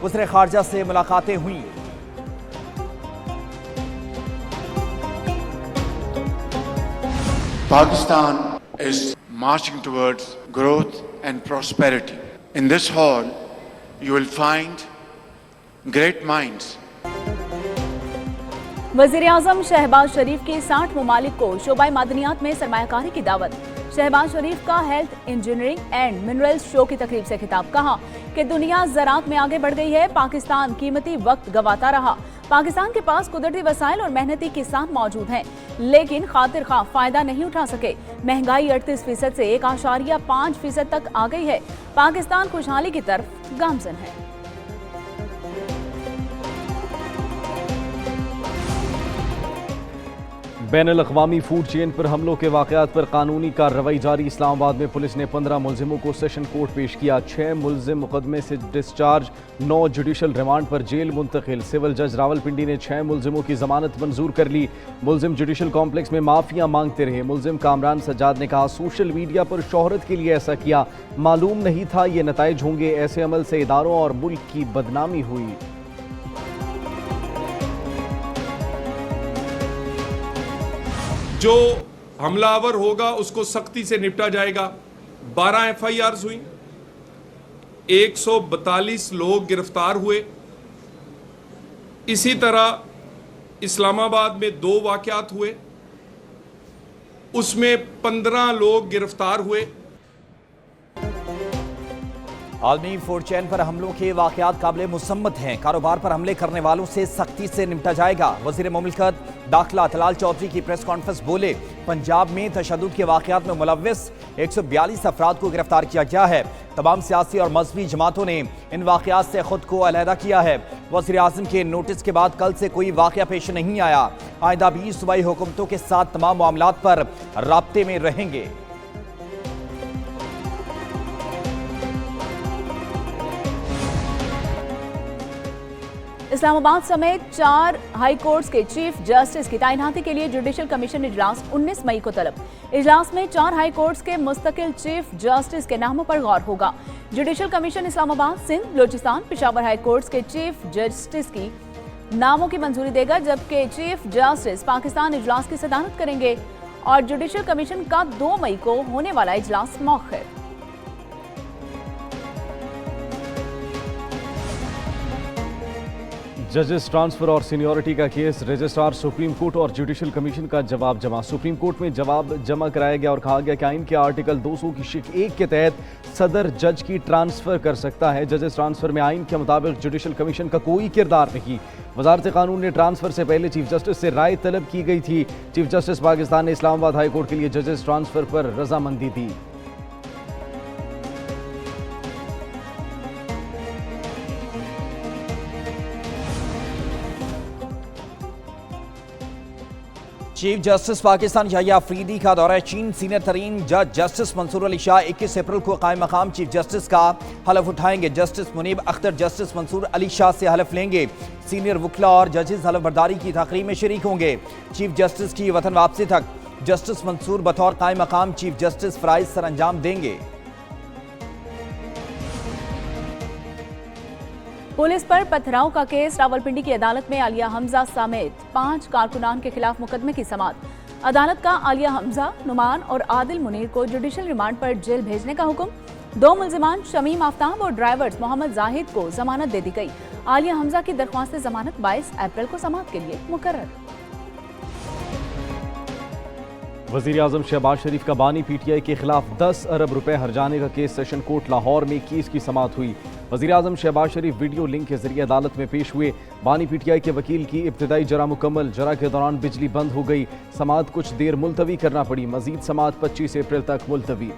वज़ीर खारजा से मुलाकातें हुई। Pakistan is marching towards growth and prosperity. In this hall, you will find great minds. वज़ीर आज़म शहबाज शरीफ के 60 ममालिक को शोबा मादनियात में सरमायाकारी की दावत। शहबाज शरीफ का health, engineering and minerals show की तकरीब से खिताब। कहा कि दुनिया ज़राअत में आगे बढ़ गई है, पाकिस्तान कीमती वक्त गंवाता रहा। पाकिस्तान के पास कुदरती वसाइल और मेहनती किसान मौजूद हैं, लेकिन खातिर खा फायदा नहीं उठा सके। महंगाई 38% से 1.5% तक आ गई है। पाकिस्तान खुशहाली की तरफ गामजन है। बैनुल-अक़वामी फूड चेन पर हमलों के वाक़यात पर कानूनी कार्रवाई जारी। इस्लामाबाद में पुलिस ने 15 मुलजिमों को सेशन कोर्ट पेश किया। 6 मुलजिम मुकदमे से डिस्चार्ज, 9 जुडिशल रिमांड पर जेल मुंतकिल। सिविल जज रावलपिंडी ने 6 मुलजिमों की जमानत मंजूर कर ली। मुलजिम जुडिशल कॉम्प्लेक्स में माफिया मांगते रहे। मुलजिम कामरान सज्जाद ने कहा, सोशल मीडिया पर शोहरत के लिए ऐसा किया, मालूम नहीं था ये नताइज होंगे। ऐसे अमल से इदारों और मुल्क की बदनामी हुई। जो हमलावर होगा उसको सख्ती से निपटा जाएगा। 12 FIRs हुई, 142 लोग गिरफ्तार हुए। इसी तरह इस्लामाबाद में 2 वाक़यात हुए, उसमें 15 लोग गिरफ्तार हुए। आलमी फूड चेन पर हमलों के वाक़यात काबिल मुसम्मत हैं। कारोबार पर हमले करने वालों से सख्ती से निपटा जाएगा। वज़ीर मुमलिकत दाखिला तलाल चौधरी की प्रेस कॉन्फ्रेंस बोले, पंजाब में तशद्दुद के वाक़यात में मुलव्विस 142 अफराद को गिरफ्तार किया गया है। तमाम सियासी और मजहबी जमातों ने इन वाक़यात से खुद को अलहदा किया है। वज़ीर आज़म के नोटिस के बाद कल से कोई वाक़या पेश नहीं आया। आइंदा भी सूबाई हुकूमतों के साथ तमाम मामलात पर राब्ते में रहेंगे। इस्लामाबाद समेत 4 हाई कोर्ट्स के चीफ जस्टिस की तैनाती के लिए जुडिशल कमीशन इजलास 19 मई को तलब। इजलास में 4 हाई कोर्ट्स के मुस्तकिल चीफ जस्टिस के नामों पर गौर होगा। Judicial commission Islamabad, Sindh, Balochistan, Peshawar high courts के चीफ जस्टिस की नामों की मंजूरी देगा, जबकि चीफ जस्टिस पाकिस्तान इजलास की सदारत करेंगे और जुडिशल कमीशन का 2 मई को होने वाला इजलास मौखर। जजेस ट्रांसफर और सीनियरिटी का केस, रजिस्ट्रार सुप्रीम कोर्ट और जुडिशल कमीशन का जवाब जमा। सुप्रीम कोर्ट में जवाब जमा कराया गया और कहा गया कि आइन के आर्टिकल 200 की शिक 1 के तहत सदर जज की ट्रांसफर कर सकता है। जजेस ट्रांसफर में आइन के मुताबिक जुडिशल कमीशन का कोई किरदार नहीं। वजारत कानून ने ट्रांसफर से पहले चीफ जस्टिस से राय तलब की गई थी। चीफ जस्टिस पाकिस्तान ने इस्लामाबाद हाई कोर्ट के लिए जजेस ट्रांसफर पर रजामंदी दी। चीफ जस्टिस पाकिस्तान याहिया अफरीदी का दौरा चीन। सीनियर तरीन जज जस्टिस मंसूर अली शाह 21 अप्रैल को कायम मकाम चीफ जस्टिस का हलफ उठाएंगे। जस्टिस मुनीब अख्तर जस्टिस मंसूर अली शाह से हलफ लेंगे। सीनियर वकला और जजेस हलफ बर्दारी की तकरीब में शरीक होंगे। चीफ जस्टिस की वतन वापसी तक जस्टिस मंसूर बतौर कायम मकाम चीफ जस्टिस फराइज सर अंजाम देंगे। पुलिस पर पथराव का केस, रावलपिंडी की अदालत में आलिया हमजा समेत 5 कारकुनान के खिलाफ मुकदमे की समाअत। अदालत का आलिया हमजा, नुमान और आदिल मुनीर को जुडिशल रिमांड पर जेल भेजने का हुक्म। 2 मुल्जिमान शमीम आफ्ताब और ड्राइवर मोहम्मद जाहिद को जमानत दे दी गई। आलिया हमजा की दरख्वास्त जमानत 22 अप्रैल को समाअत के लिए मुकर्रर। वज़ीर आज़म शहबाज शरीफ का बानी PTI के खिलाफ 10 अरब रुपए हर्जाने का केस सेशन कोर्ट लाहौर में केस की समाअत हुई। वज़ीर आज़म शहबाज शरीफ वीडियो लिंक के जरिए अदालत में पेश हुए। बानी PTI के वकील की इब्तदाई जरा मुकम्मल, जरा के दौरान बिजली बंद हो गई। समाअत कुछ देर मुलतवी करना पड़ी। मजीद समाअत 25 अप्रैल तक मुलतवी।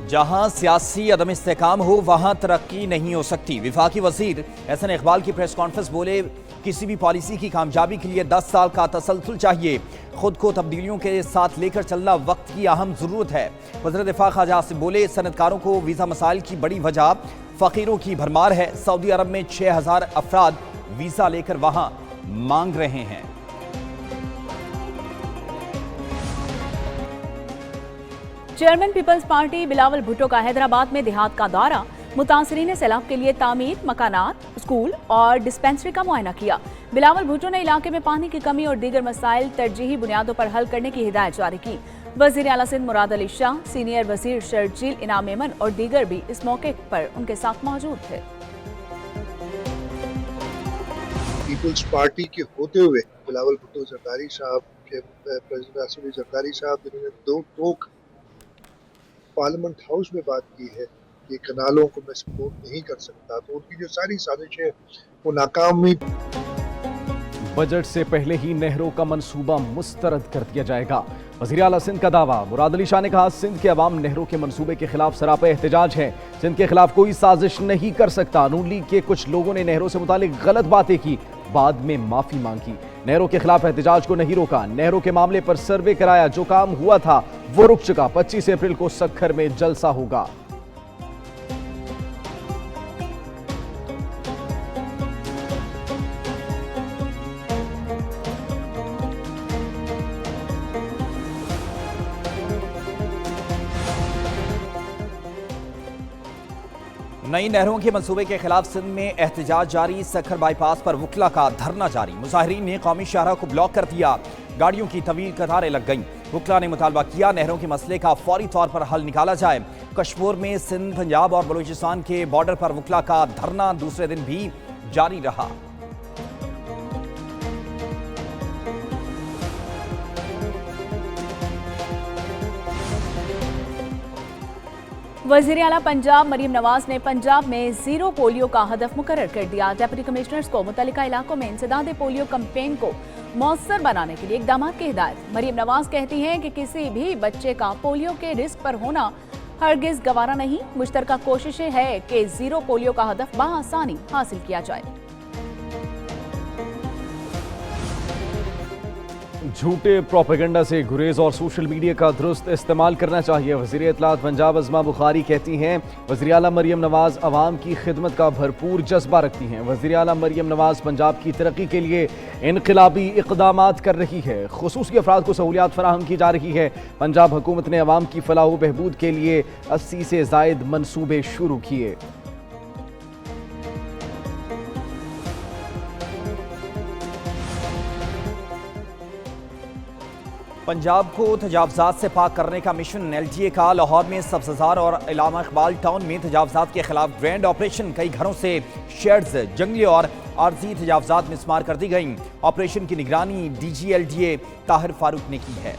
जहां सियासी अदम इस्तेकाम हो वहां तरक्की नहीं हो सकती। वफाकी वजीर एहसन इकबाल की प्रेस कॉन्फ्रेंस बोले, किसी भी पॉलिसी की कामयाबी के लिए 10 साल का तसलसल चाहिए। खुद को तब्दीलियों के साथ लेकर चलना वक्त की अहम ज़रूरत है। वज़ीर दिफा ख्वाजा आसिफ बोले, सनतकारों को वीज़ा मसाइल की बड़ी वजह फ़कीरों की भरमार है। सऊदी अरब में 6000 अफराद वीज़ा लेकर वहाँ मांग रहे हैं। चेयरमैन पीपल्स पार्टी बिलावल भुट्टो का हैदराबाद में देहात का दौरा। मुतासरीन सैलाब के लिए तामीर, मकानात, स्कूल और डिस्पेंसरी का मुआयना किया। बिलावल भुट्टो ने इलाके में पानी की कमी और दीगर मसाइल तरजीही बुनियादों पर हल करने की हिदायत जारी की। वजीर आला सिंध मुराद अली शाह, सीनियर वजीर शरजील इनाम मेमन और दीगर भी इस मौके पर उनके साथ मौजूद थे। पीपल्स पार्टी के होते हुए बिलावल भुट्टो जरदारी साहब के प्रेसिडेंट आसिफ अली जरदारी साहब जिन्होंने दो टोक पार्लियामेंट हाउस में बात की है कि कनालों को मैं सपोर्ट नहीं कर सकता, तो उनकी जो सारी साजिशें वो नाकाम हुई। बजट से पहले ही नहरों का मंसूबा मुस्तरद कर दिया जाएगा। वज़ीर आला सिंध का दावा। मुराद अली शाह ने कहा, सिंध के अवाम नहरों के मंसूबे के खिलाफ सरापा एहतजाज है। सिंध के खिलाफ कोई साजिश नहीं कर सकता। नून लीग के कुछ लोगों ने नहरों से मुतालिक गलत बातें की, बाद में माफी मांगी। नहरों के खिलाफ एहतजाज को नहीं रोका। नहरों के मामले पर सर्वे कराया, जो काम हुआ था वो रुक चुका। 25 अप्रैल को सक्खर में जलसा होगा। नई नहरों के मंसूबे के खिलाफ सिंध में एहतजाज जारी। सक्खर बाईपास पर वकला का धरना जारी। मुजाहिरीन ने कौमी शाहराह को ब्लॉक कर दिया। गाड़ियों की तवील कतारें लग गईं। वकला ने मुतालबा किया, नहरों के मसले का फौरी तौर पर हल निकाला जाए। कश्मीर में सिंध, पंजाब और बलूचिस्तान के बॉर्डर पर वकला का धरना दूसरे दिन भी जारी रहा। वज़ीर आला पंजाब मरीम नवाज ने पंजाब में जीरो पोलियो का हदफ मुकर्रर कर दिया। डिप्टी कमिश्नर्स को मुतल्लिका इलाकों में इंसदाद पोलियो कैंपेन को मौसर बनाने के लिए इक़दाम की हिदायत। मरीम नवाज कहती हैं कि किसी भी बच्चे का पोलियो के रिस्क पर होना हरगिज़ गवारा नहीं। मुश्तरका कोशिशें है कि जीरो पोलियो का हदफ बआसानी हासिल किया जाए। झूठे प्रोपेगेंडा से गुरेज और सोशल मीडिया का दुरुस्त इस्तेमाल करना चाहिए। वज़ीर इत्तलात पंजाब अज़मा बुखारी कहती हैं, वज़ीर आला मरीम नवाज अवाम की खिदमत का भरपूर जज्बा रखती हैं। वज़ीर आला मरीम नवाज पंजाब की तरक्की के लिए इनकलाबी इक़दामात कर रही है। खुसूसी अफराद को सहूलियात फराहम की जा रही है। पंजाब हुकूमत ने अवाम की फलाह व बहबूद के लिए 80 से ज़ायद मनसूबे शुरू किए। पंजाब को तजावजात से पाक करने का मिशन। LGA का लाहौर में सब्ज़ार और इलामा इकबाल टाउन में तजावजात के खिलाफ ग्रैंड ऑपरेशन। कई घरों से शेड्स, जंगली और आर्जी तजावजात मिसमार कर दी गई। ऑपरेशन की निगरानी DG LGA ताहिर फारूक ने की है।